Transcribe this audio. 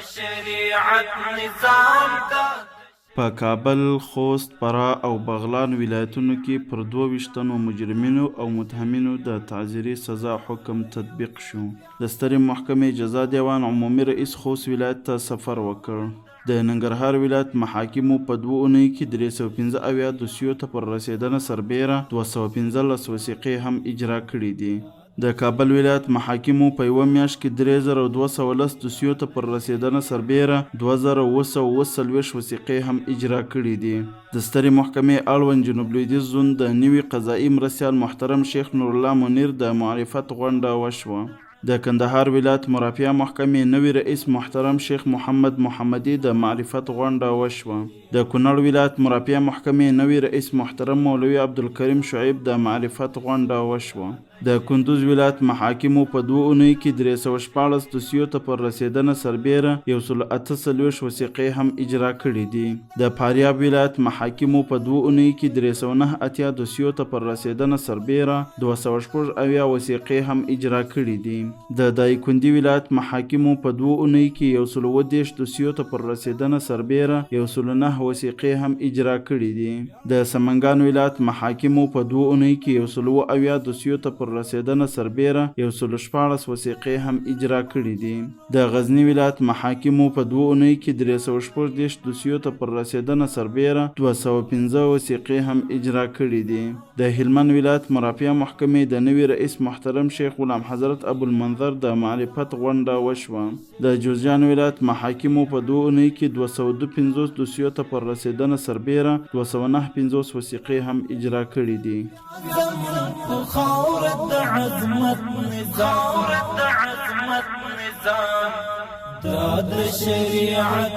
شریعت نظام دا په کابل، خوست، فراه او بغلان ولایتونو کې پر 22 تنو مجرمینو او متهمینو د تعزیري سزا حکم تطبیق شو. د سترې محکمې جزا دیوان عمومي رئیس خوست ولایت ته سفر وکړ. د ننګرهار ولایت محاکمو په 2 اونیو کې 315 دوسیو ته پر رسېدنه سربیره 215 وثیقې هم اجرا کړي دي. د کابل ولایت محاکمو په یوه میاشت کې 3210 دوسیو ته پر رسېدنه سربیره 2740 وثیقې هم اجرا کړي دي. د سترې محکمې اړوند جنوب لویدیځ زون د نوي قضایي مرستیال محترم شیخ نورالله منیر د معرفت غونډه وشوه. د کندهار ولایت مرافعه محکمې نوي رئیس محترم شیخ محمد محمدي د معرفت غونډه وشوه. د کونړ ولایت مرافعه محکمې نوي رئیس محترم مولوي عبدالکریم شعیب د معرفت غونډه وشوه. د کندوز ولایت محاکمو په 2 اونیو کې 314 دوسیو ته پر رسېدنه سربیره 148 وثیقې هم اجرا کړي دي. د فاریاب ولایت محاکمو په 2 اونیو کې 389 دوسیو ته پر رسېدنه سربیره 280 وثیقې هم اجرا کړي دي. د دایکنډي ولایت محاکمو په 2 اونیو کې 130 دوسیو ته پر رسېدنه سربیره 109 وثیقې هم اجرا کړي دي. د سمنګان ولایت محاکمو په 2 اونیو کې 170 دوسیو ته پر رسېدنه سربیره 114 وثیقې هم اجرا کړي دي. د غزني ولایت محاکمو په 2 اونیو کې 314 دوسیو ته پر رسېدنه سربیره 215 وثیقې هم اجرا کړي دي. د هلمند ولایت مرافعه محکمې د نوي رئیس محترم شیخ غلام حضرت ابوالمنظر د معرفت غونډه وشوه. د جوزجان ولایت محاکمو په 2 اونیو کې 252 دوسیو ته پر رسېدنه سربیره 259 وثیقې هم اجرا کړي دي. د عظمت نظام دا د شریعت